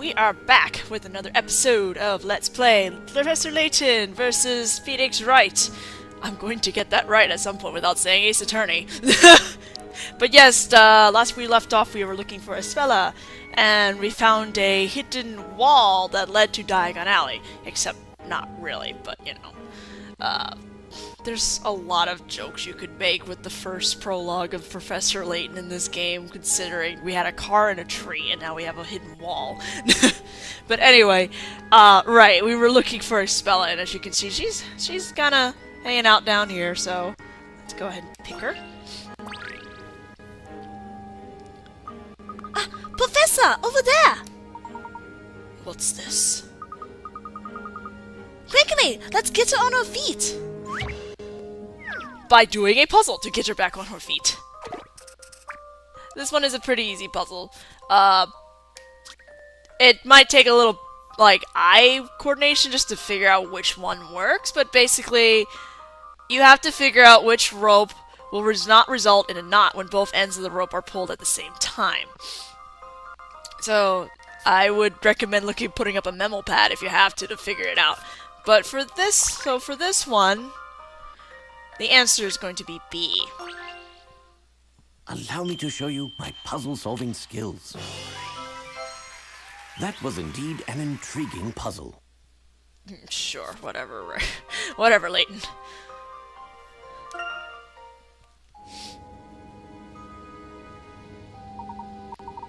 we are back with another episode of Let's Play Professor Layton versus Team Wright. I'm going to get that right at some point without saying Ace Attorney. But yes, last we left off we were looking for Espella, and we found a hidden wall that led to Diagon Alley. Except not really, but you know. There's a lot of jokes you could make with the first prologue of Professor Layton in this game, considering we had a car and a tree, and now we have a hidden wall. But anyway, right, we were looking for Espella, and as you can see, she's kinda hanging out down here, so let's go ahead and pick her. Professor! Over there! What's this? Quickly! Let's get her on her feet! By doing a puzzle to get her back on her feet. This one is a pretty easy puzzle. It might take a little, like, eye coordination just to figure out which one works, but basically, you have to figure out which rope will not result in a knot when both ends of the rope are pulled at the same time. So, I would recommend putting up a memo pad if you have to figure it out. But for this one, the answer is going to be B. Allow me to show you my puzzle-solving skills. That was indeed an intriguing puzzle. Sure, whatever. Whatever, Layton.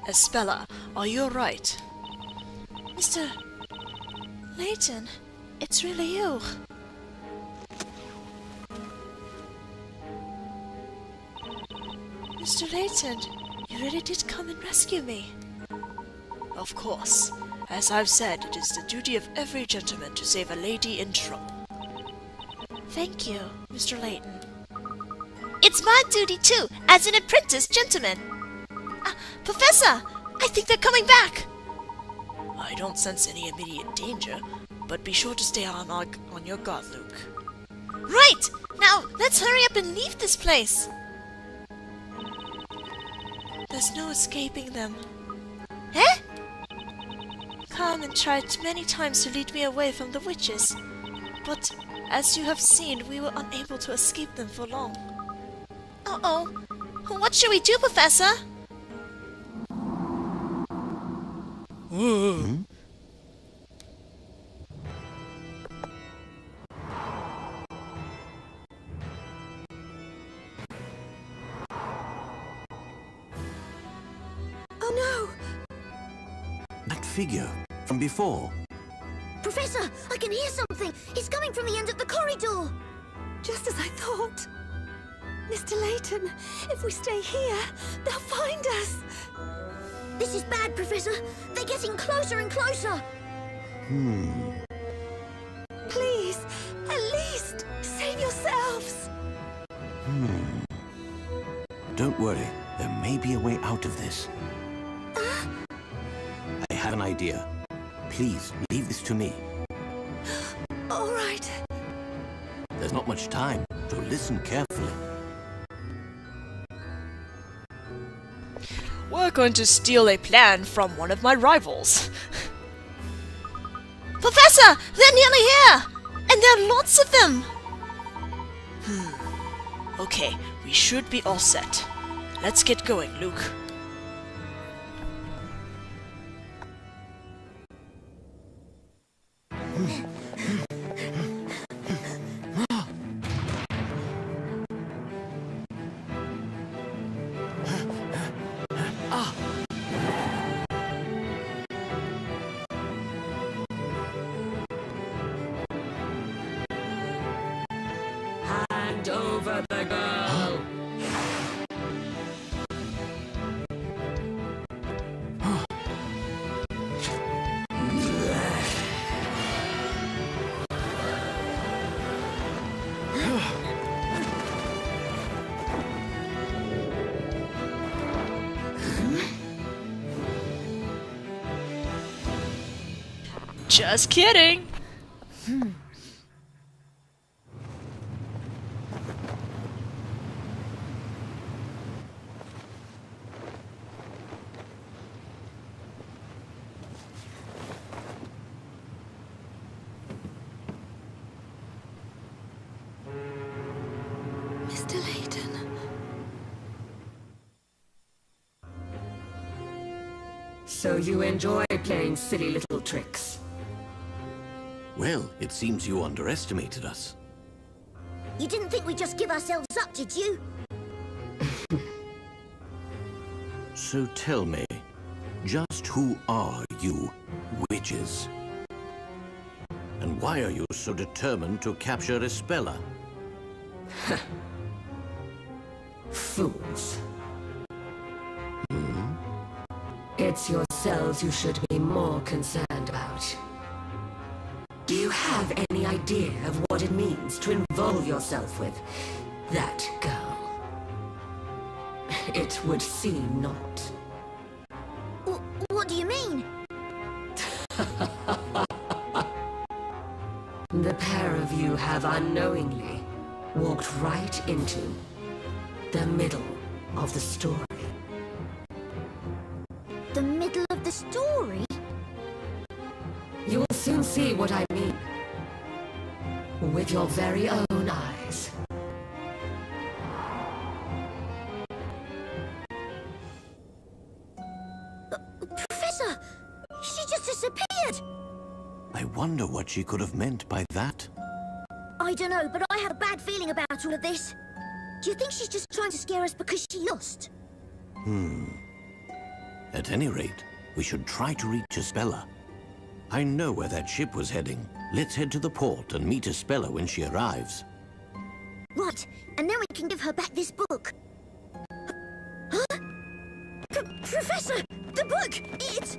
Espella, are you alright? Mr. Layton, it's really you. Mr. Layton, you really did come and rescue me. Of course. As I've said, it is the duty of every gentleman to save a lady in trouble. Thank you, Mr. Layton. It's my duty too, as an apprentice gentleman. Professor! I think they're coming back! I don't sense any immediate danger, but be sure to stay on your guard, Luke. Right! Now, let's hurry up and leave this place! There's no escaping them. Eh? Carmen tried many times to lead me away from the witches, but as you have seen, we were unable to escape them for long. Uh-oh. What should we do, Professor? Hmm? Oh no! That figure from before. Professor, I can hear something! It's coming from the end of the corridor! Just as I thought. Mr. Layton, if we stay here, they'll find us. This is bad, Professor! They're getting closer and closer! Please, at least, save yourselves. Don't worry, there may be a way out of this. I have an idea. Please, leave this to me. All right. There's not much time, so listen carefully. We're going to steal a plan from one of my rivals. Professor! They're nearly here! And there are lots of them! Okay, we should be all set. Let's get going, Luke. Hand over the girl! Just kidding! So you enjoy playing silly little tricks? Well, it seems you underestimated us. You didn't think we'd just give ourselves up, did you? So tell me, just who are you witches? And why are you so determined to capture Espella? Fools. It's yourselves you should be more concerned about. Do you have any idea of what it means to involve yourself with that girl? It would seem not. What do you mean? The pair of you have unknowingly walked right into the middle of the story. The middle of the story? You will soon see what I mean. With your very own eyes. Professor! She just disappeared! I wonder what she could have meant by that. I don't know, but I have a bad feeling about all of this. Do you think she's just trying to scare us because she lost? At any rate, we should try to reach Espella. I know where that ship was heading. Let's head to the port and meet Espella when she arrives. Right, and then we can give her back this book. Huh? Professor! The book! It's...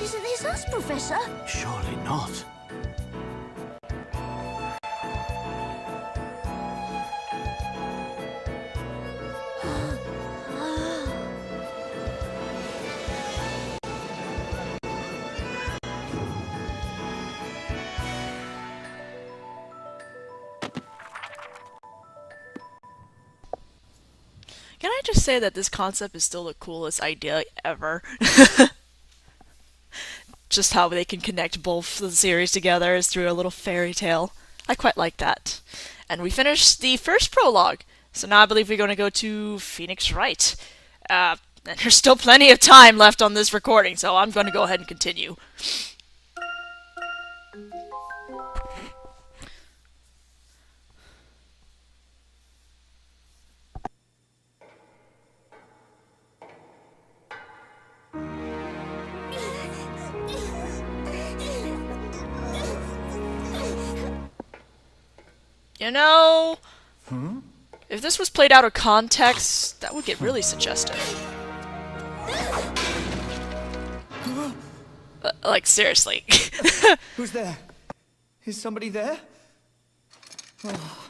Isn't this us, Professor? Surely not. Can I just say that this concept is still the coolest idea ever? Just how they can connect both the series together is through a little fairy tale. I quite like that. And we finished the first prologue, so now I believe we're going to go to Phoenix Wright. And there's still plenty of time left on this recording, so I'm going to go ahead and continue. You know, if this was played out of context, that would get really suggestive. Like, seriously. Who's there? Is somebody there? Oh,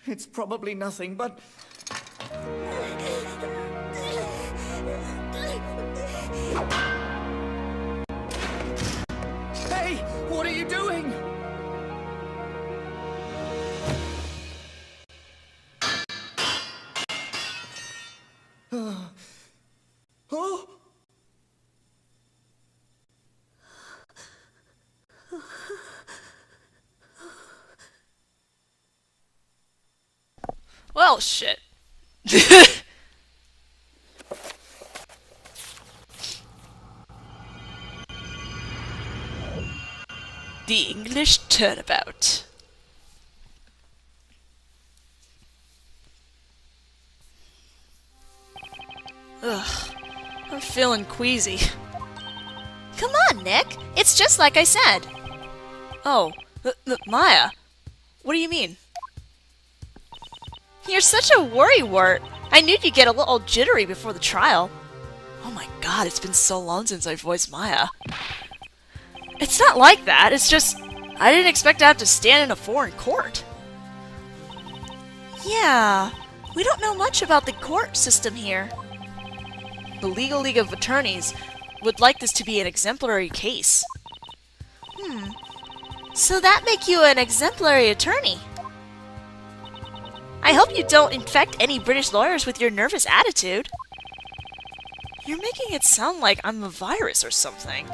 it's probably nothing, but... Hey! What are you doing? Oh! Well, shit. The English Turnabout. Ugh, I'm feeling queasy. Come on, Nick. It's just like I said. Oh, Maya. What do you mean? You're such a worrywart. I knew you'd get a little jittery before the trial. Oh my god, it's been so long since I voiced Maya. It's not like that, it's just... I didn't expect to have to stand in a foreign court. Yeah, we don't know much about the court system here. The Legal League of Attorneys would like this to be an exemplary case. Hmm. 'Hmm. So that make you an exemplary attorney? I hope you don't infect any British lawyers with your nervous attitude. You're making it sound like I'm a virus or something.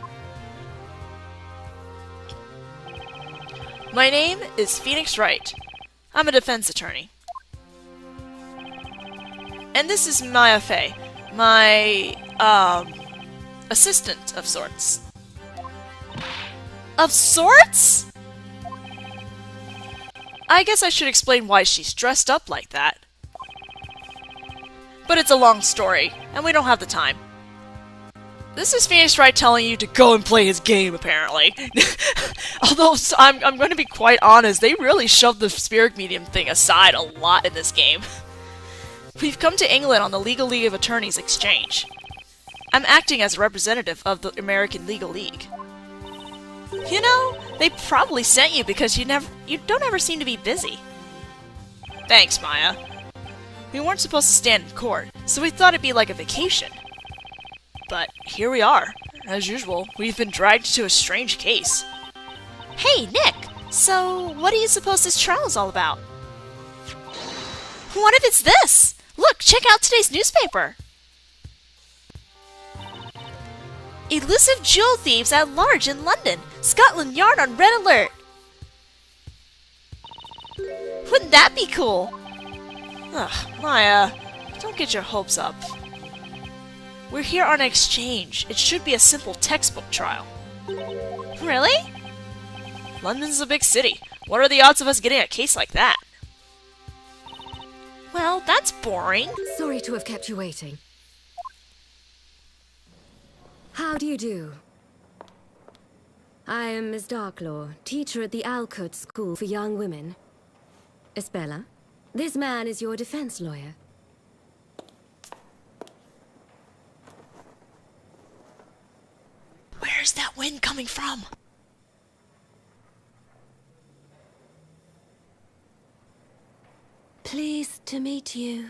My name is Phoenix Wright. I'm a defense attorney. And this is Maya Fey, my, assistant of sorts. Of sorts? I guess I should explain why she's dressed up like that. But it's a long story, and we don't have the time. This is Phoenix Wright telling you to go and play his game, apparently. Although, I'm going to be quite honest, they really shoved the spirit medium thing aside a lot in this game. We've come to England on the Legal League of Attorneys exchange. I'm acting as a representative of the American Legal League. You know, they probably sent you because you don't ever seem to be busy. Thanks, Maya. We weren't supposed to stand in court, so we thought it'd be like a vacation. But here we are. As usual, we've been dragged to a strange case. Hey, Nick! So, what do you suppose this trial's all about? What if it's this? Look, check out today's newspaper! Elusive jewel thieves at large in London. Scotland Yard on red alert. Wouldn't that be cool? Ugh, Maya, don't get your hopes up. We're here on an exchange. It should be a simple textbook trial. Really? London's a big city. What are the odds of us getting a case like that? Well, that's boring. Sorry to have kept you waiting. How do you do? I am Miss Darklaw, teacher at the Alcott School for Young Women. Isabella, this man is your defense lawyer. Where's that wind coming from? Pleased to meet you.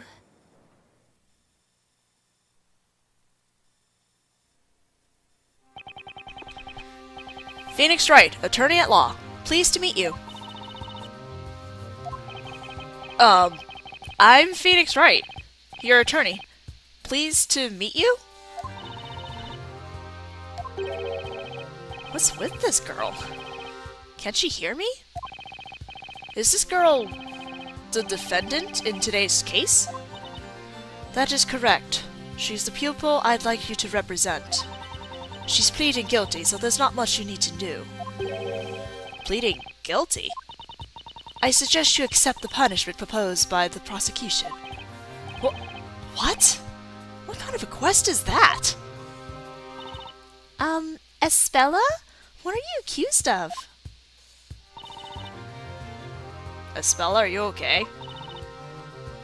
Phoenix Wright, attorney at law. Pleased to meet you. I'm Phoenix Wright, your attorney. Pleased to meet you? What's with this girl? Can't she hear me? Is this girl the defendant in today's case? That is correct. She's the pupil I'd like you to represent. She's pleading guilty, so there's not much you need to do. Pleading guilty? I suggest you accept the punishment proposed by the prosecution. What? What kind of a quest is that? Espella? What are you accused of? Espella, are you okay?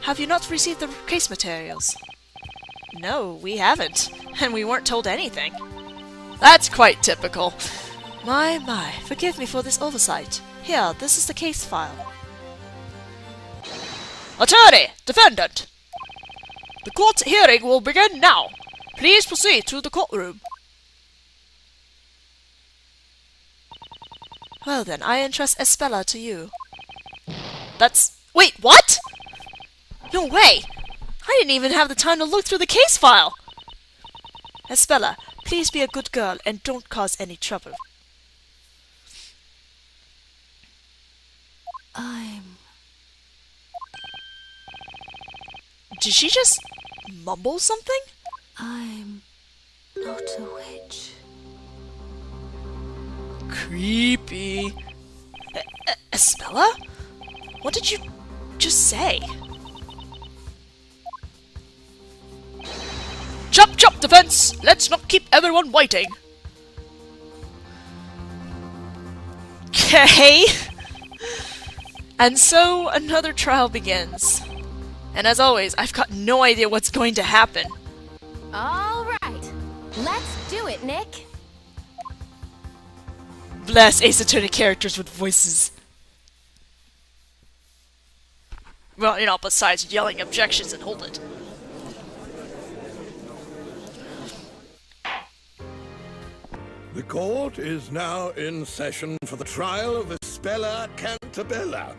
Have you not received the case materials? No, we haven't, and we weren't told anything. That's quite typical. My, forgive me for this oversight. Here, this is the case file. Attorney! Defendant! The court hearing will begin now. Please proceed to the courtroom. Well then, I entrust Espella to you. Wait, what? No way! I didn't even have the time to look through the case file! Espella, please be a good girl and don't cause any trouble. Did she just mumble something? I'm not a witch. Creepy. Espella? What did you just say? Chop chop, defense! Let's not keep everyone waiting. Okay. And so another trial begins. And as always, I've got no idea what's going to happen. All right. Let's do it, Nick. Bless Ace Attorney characters with voices. Well, you know, besides yelling objections and hold it. The court is now in session for the trial of Espella Cantabella.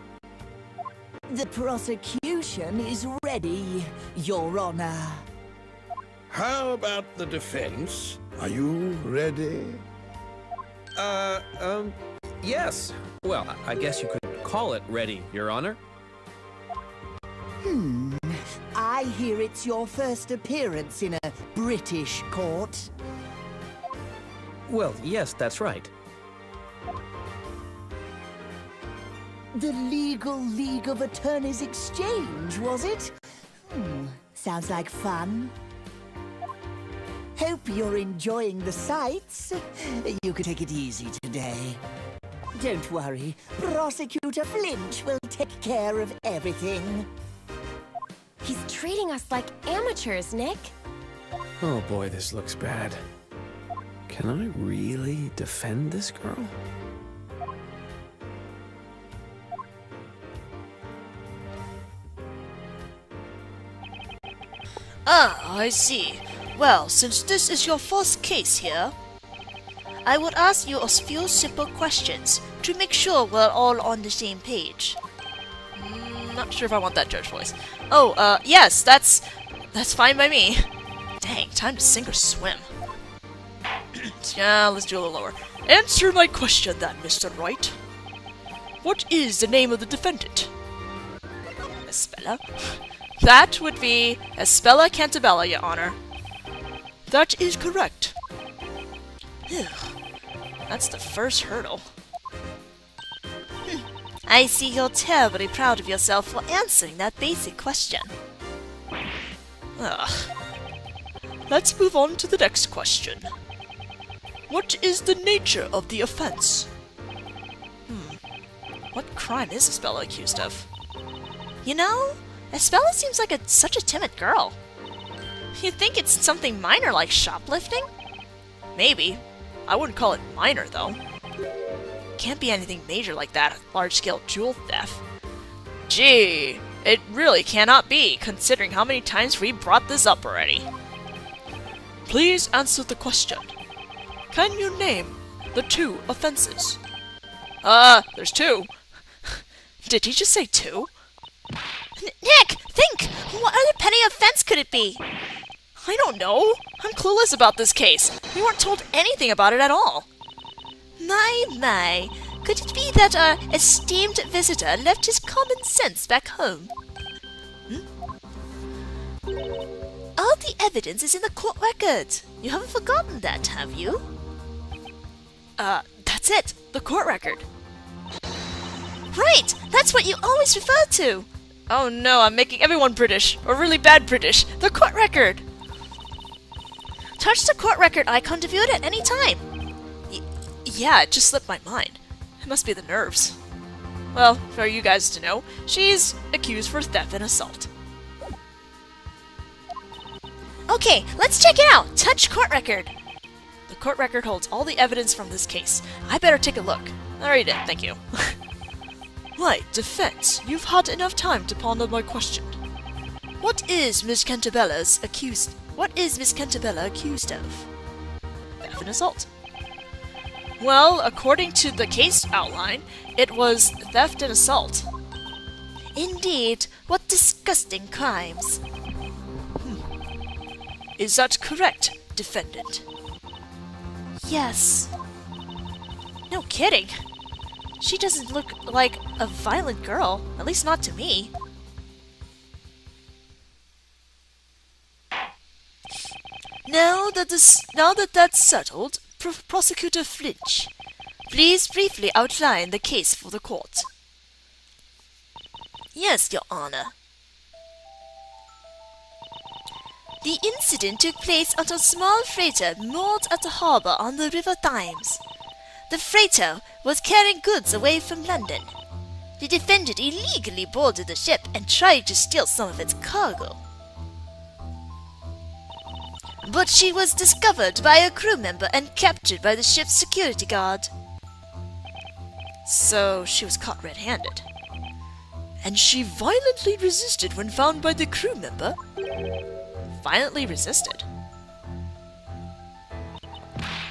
The prosecution prosecution is ready, Your Honor. How about the defense? Are you ready? Yes. Well, I guess you could call it ready, Your Honor. I hear it's your first appearance in a British court. Well, yes, that's right. The Legal League of Attorneys Exchange, was it? Sounds like fun. Hope you're enjoying the sights. You could take it easy today. Don't worry, Prosecutor Flinch will take care of everything. He's treating us like amateurs, Nick. Oh boy, this looks bad. Can I really defend this girl? Ah, I see. Well, since this is your first case here, I would ask you a few simple questions to make sure we're all on the same page. Not sure if I want that judge voice. Oh, yes, that's fine by me. Dang, time to sink or swim. Yeah, let's do a little lower. Answer my question then, Mr. Wright. What is the name of the defendant? Espella? That would be Espella Cantabella, Your Honor. That is correct. Phew. That's the first hurdle. I see you're terribly proud of yourself for answering that basic question. Ugh. Let's move on to the next question. What is the nature of the offense? What crime is Espella accused of? You know, Espella seems like such a timid girl. You'd think it's something minor like shoplifting? Maybe. I wouldn't call it minor, though. Can't be anything major like that, large-scale jewel theft. Gee, it really cannot be, considering how many times we brought this up already. Please answer the question. Can you name the two offenses? There's two. Did he just say two? Nick, think! What other petty offense could it be? I don't know. I'm clueless about this case. We weren't told anything about it at all. My. Could it be that our esteemed visitor left his common sense back home? All the evidence is in the court record. You haven't forgotten that, have you? That's it. The court record. Right! That's what you always refer to! Oh no, I'm making everyone British, or really bad British. The court record! Touch the court record icon to view it at any time. Yeah, it just slipped my mind. It must be the nerves. Well, for you guys to know, she's accused for theft and assault. Okay, let's check it out! Touch court record! The court record holds all the evidence from this case. I better take a look. I already did, thank you. Right, defense. You've had enough time to ponder my question. What is Miss Cantabella accused of? Theft and assault. Well, according to the case outline, it was theft and assault. Indeed, what disgusting crimes. Is that correct, defendant? Yes. No kidding. She doesn't look like a violent girl, at least not to me. Now that that's settled, Prosecutor Flinch, please briefly outline the case for the court. Yes, Your Honor. The incident took place on a small freighter moored at the harbor on the River Thames. The freighter was carrying goods away from London. The defendant illegally boarded the ship and tried to steal some of its cargo. But she was discovered by a crew member and captured by the ship's security guard. So she was caught red-handed. And she violently resisted when found by the crew member? Violently resisted?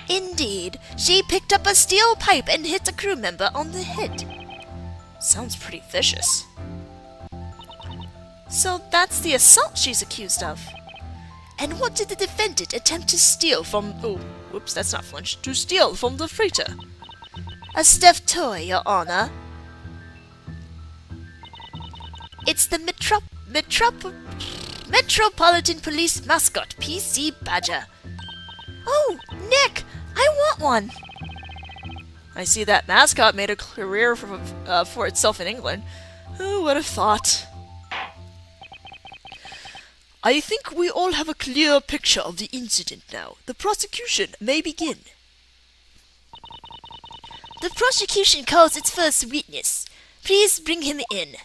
Indeed, she picked up a steel pipe and hit a crew member on the head. Sounds pretty vicious. So that's the assault she's accused of. And what did the defendant attempt to steal from... Oh, whoops, that's not flinch. To steal from the freighter. A stuffed toy, Your Honor. It's the Metropolitan Police mascot, PC Badger. Oh, Nick! I want one! I see that mascot made a career for itself in England. Who would have thought? I think we all have a clear picture of the incident now. The prosecution may begin. The prosecution calls its first witness. Please bring him in.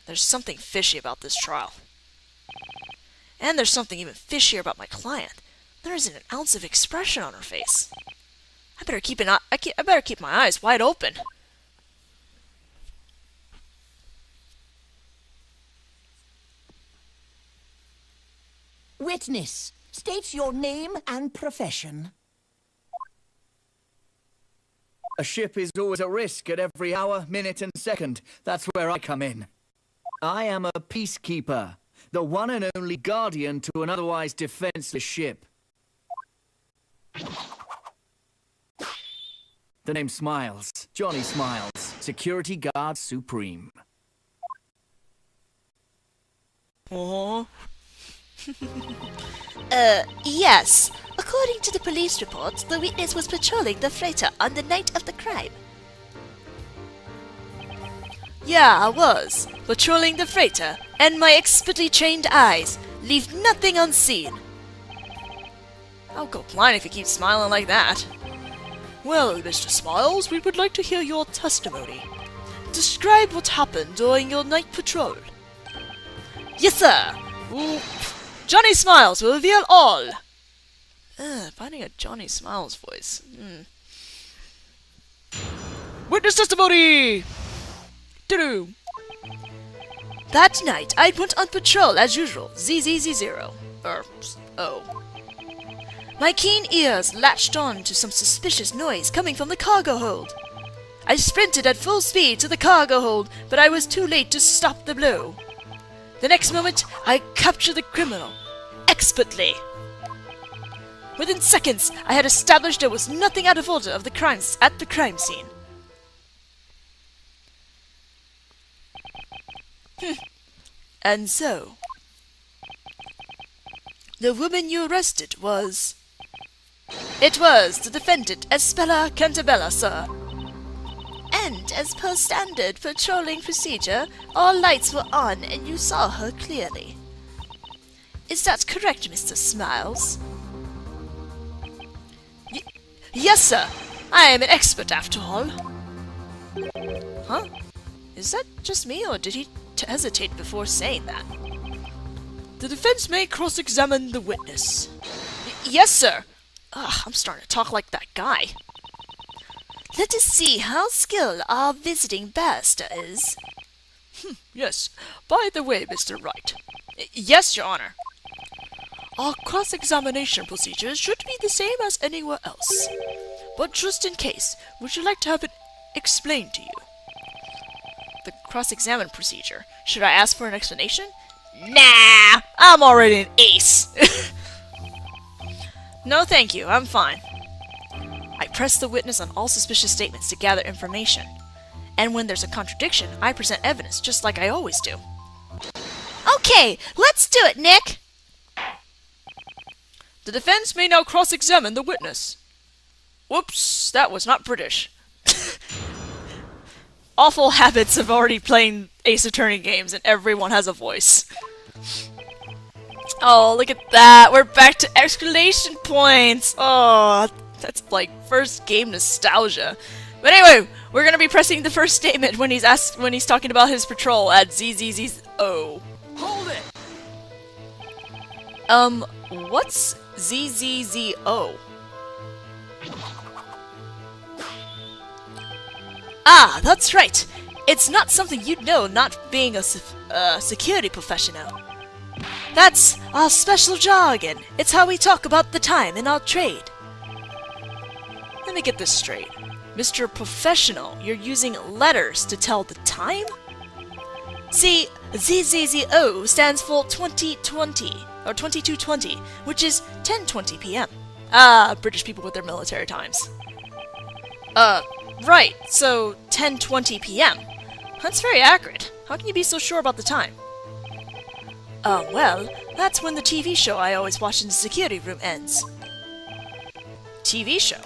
There's something fishy about this trial. And there's something even fishier about my client. There isn't an ounce of expression on her face. I better keep my eyes wide open. Witness, state your name and profession. A ship is always a risk at every hour, minute and second. That's where I come in. I am a peacekeeper, the one and only guardian to an otherwise defenseless ship. The name Smiles. Johnny Smiles. Security Guard Supreme. Yes. According to the police reports, the witness was patrolling the freighter on the night of the crime. Yeah, I was. Patrolling the freighter, and my expertly trained eyes leave nothing unseen. I'll go blind if you keep smiling like that. Well, Mr. Smiles, we would like to hear your testimony. Describe what happened during your night patrol. Yes, sir! Ooh. Johnny Smiles will reveal all! Finding a Johnny Smiles voice. Witness testimony! Doo-doo! That night, I went on patrol as usual. ZZZ0. O. My keen ears latched on to some suspicious noise coming from the cargo hold. I sprinted at full speed to the cargo hold, but I was too late to stop the blow. The next moment, I captured the criminal. Expertly. Within seconds, I had established there was nothing out of order of the crimes at the crime scene. And so, the woman you arrested was... It was the defendant, Espella Cantabella, sir. And as per standard patrolling procedure, all lights were on and you saw her clearly. Is that correct, Mr. Smiles? Yes, sir. I am an expert after all. Huh? Is that just me, or did he hesitate before saying that? The defense may cross-examine the witness. Yes, sir. Ugh, I'm starting to talk like that guy. Let us see how skilled our visiting barrister is. Yes. By the way, Mr. Wright. Yes, Your Honor. Our cross-examination procedures should be the same as anywhere else. But just in case, would you like to have it explained to you? The cross-examine procedure. Should I ask for an explanation? Nah! I'm already an ace! No, thank you. I'm fine. I press the witness on all suspicious statements to gather information. And when there's a contradiction, I present evidence, just like I always do. Okay, let's do it, Nick! The defense may now cross-examine the witness. Whoops, that was not British. Awful habits of already playing Ace Attorney games and everyone has a voice. Oh, look at that! We're back to exclamation points! Oh, that's like first game nostalgia. But anyway, we're gonna be pressing the first statement when he's talking about his patrol at ZZZO. Hold it! What's ZZZO? Ah, that's right! It's not something you'd know, not being a security professional. That's our special jargon. It's how we talk about the time in our trade. Let me get this straight. Mr. Professional, you're using letters to tell the time? See, ZZZO stands for 2020, or 2220, which is 10:20 p.m. Ah, British people with their military times. Right, so 10:20 p.m. That's very accurate. How can you be so sure about the time? Well, that's when the TV show I always watch in the security room ends. TV show?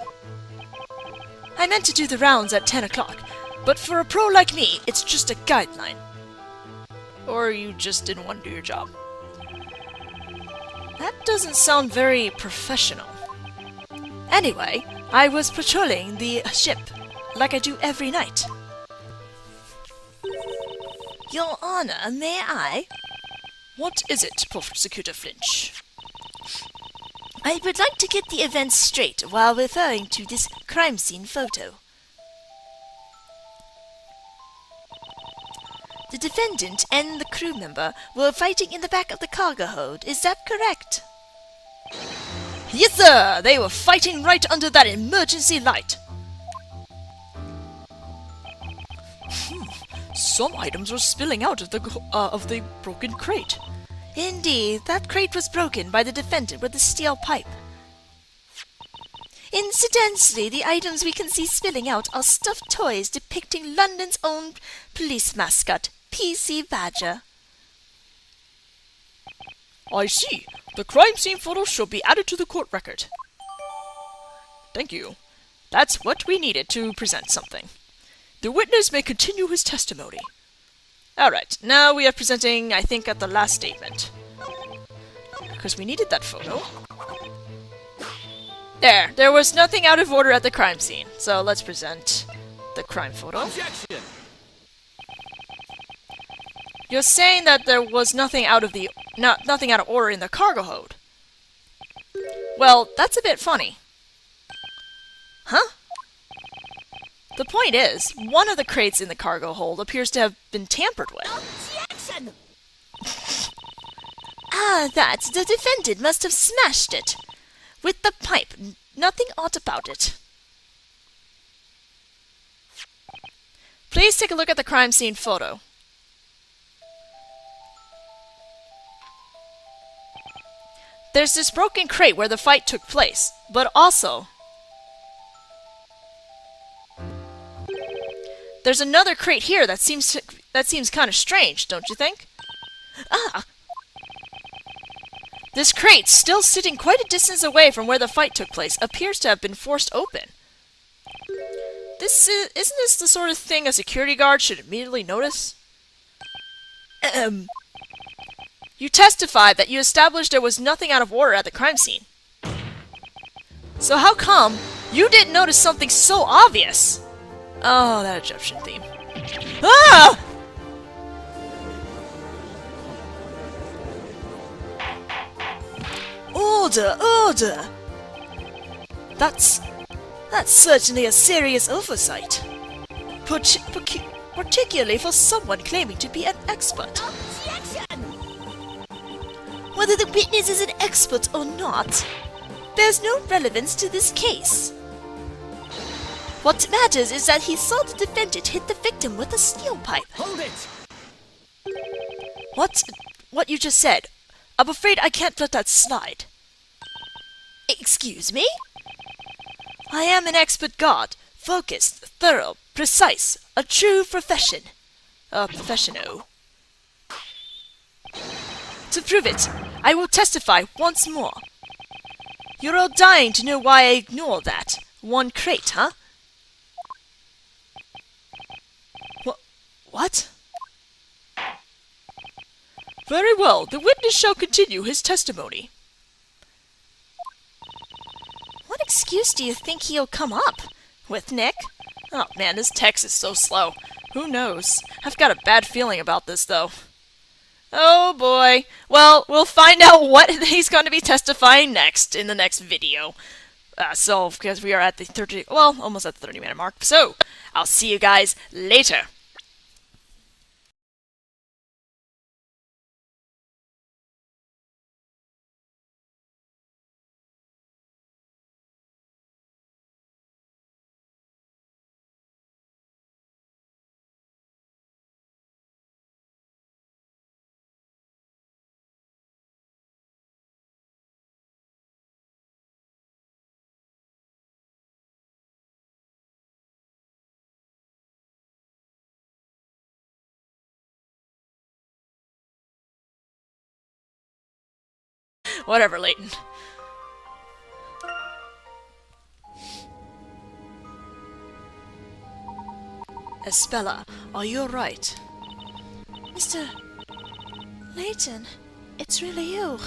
I meant to do the rounds at 10 o'clock, but for a pro like me, it's just a guideline. Or you just didn't want to do your job. That doesn't sound very professional. Anyway, I was patrolling the ship, like I do every night. Your Honor, may I? What is it, Prosecutor Flinch? I would like to get the events straight while referring to this crime scene photo. The defendant and the crew member were fighting in the back of the cargo hold, is that correct? Yes, sir! They were fighting right under that emergency light. Some items were spilling out of the broken crate. Indeed, that crate was broken by the defendant with a steel pipe. Incidentally, the items we can see spilling out are stuffed toys depicting London's own police mascot, PC Badger. I see. The crime scene photo should be added to the court record. Thank you. That's what we needed to present something. The witness may continue his testimony. Alright, now we are presenting, I think, at the last statement. Because we needed that photo. There was nothing out of order at the crime scene. So let's present the crime photo. Objection! You're saying that there was nothing out of order in the cargo hold. Well, that's a bit funny. Huh? The point is, one of the crates in the cargo hold appears to have been tampered with. Objection! That the defendant must have smashed it. With the pipe, nothing odd about it. Please take a look at the crime scene photo. There's this broken crate where the fight took place, but also there's another crate here that seems kind of strange, don't you think? This crate, still sitting quite a distance away from where the fight took place, appears to have been forced open. Isn't this the sort of thing a security guard should immediately notice? You testified that you established there was nothing out of order at the crime scene. So how come you didn't notice something so obvious? Oh, that Egyptian theme. Ah! Order, order! That's certainly a serious oversight. Particularly for someone claiming to be an expert. Objection! Whether the witness is an expert or not, there's no relevance to this case. What matters is that he saw the defendant hit the victim with a steel pipe. Hold it! What you just said? I'm afraid I can't let that slide. Excuse me? I am an expert guard, focused, thorough, precise, a true professional. To prove it, I will testify once more. You're all dying to know why I ignored that one crate, huh? What? Very well, the witness shall continue his testimony. What excuse do you think he'll come up with, Nick? Oh man, this text is so slow. Who knows? I've got a bad feeling about this, though. Oh boy. Well, we'll find out what he's going to be testifying next in the next video. Because we are at the almost at the 30-minute mark. So, I'll see you guys later. Whatever, Layton. Espella, are you alright? Mr. Layton, it's really you.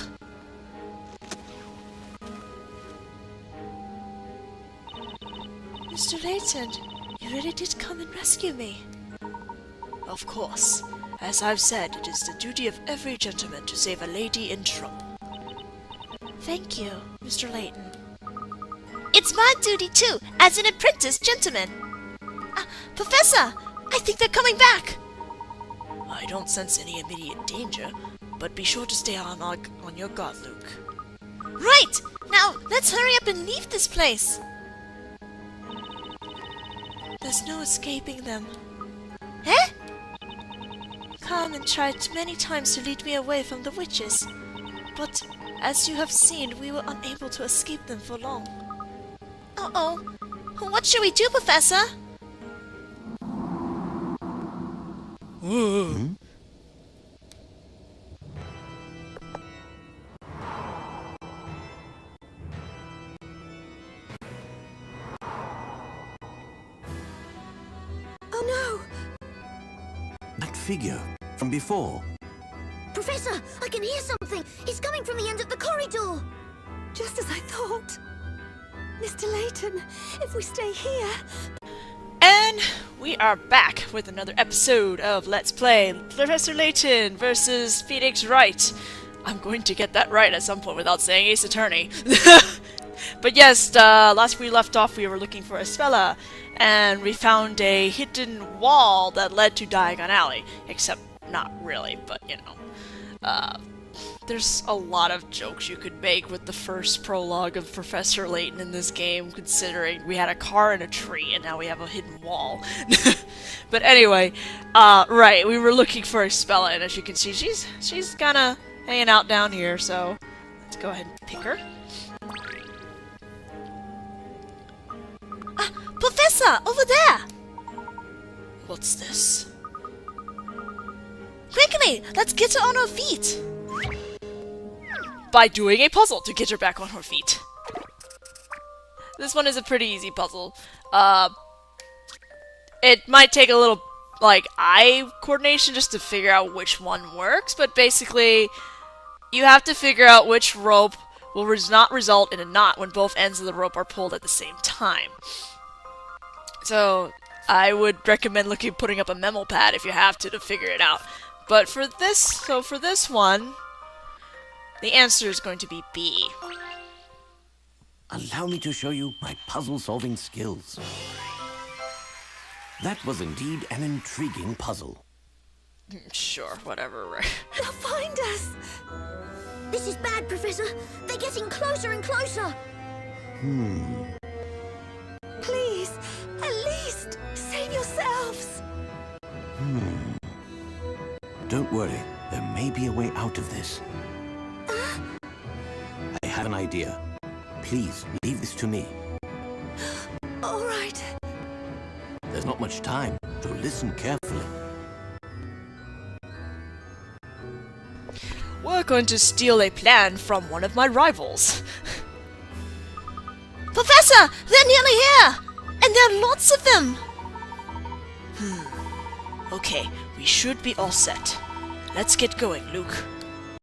Mr. Layton, you really did come and rescue me. Of course. As I've said, it is the duty of every gentleman to save a lady in trouble. Thank you, Mr. Layton. It's my duty too, as an apprentice gentleman. Professor, I think they're coming back. I don't sense any immediate danger, but be sure to stay on your guard, Luke. Right! Now, let's hurry up and leave this place. There's no escaping them. Eh? Carmen tried many times to lead me away from the witches, but as you have seen, we were unable to escape them for long. Uh-oh. What should we do, Professor? Oh no! That figure from before. Professor, I can hear something. It's coming from the end of the corridor. Just as I thought. Mr. Layton, if we stay here... And we are back with another episode of Let's Play Professor Layton versus Team Wright. I'm going to get that right at some point without saying Ace Attorney. But yes, last we left off we were looking for Espella, and we found a hidden wall that led to Diagon Alley. Except not really, but you know. There's a lot of jokes you could make with the first prologue of Professor Layton in this game, considering we had a car and a tree, and now we have a hidden wall. But anyway, right, we were looking for Espella, and as you can see, she's kinda hanging out down here, so let's go ahead and pick her. Professor, over there! What's this? Quickly, let's get her on her feet! By doing a puzzle to get her back on her feet. This one is a pretty easy puzzle. It might take a little, like, eye coordination just to figure out which one works, but basically, you have to figure out which rope will not result in a knot when both ends of the rope are pulled at the same time. So, I would recommend putting up a memo pad if you have to figure it out. But for this one, the answer is going to be B. Allow me to show you my puzzle-solving skills. That was indeed an intriguing puzzle. Sure, whatever, right? They'll find us! This is bad, Professor. They're getting closer and closer. Please, at least, save yourselves! Don't worry, there may be a way out of this. I have an idea. Please, leave this to me. All right. There's not much time, so listen carefully. We're going to steal a plan from one of my rivals. Professor, they're nearly here! And there are lots of them! Okay, we should be all set. Let's get going, Luke.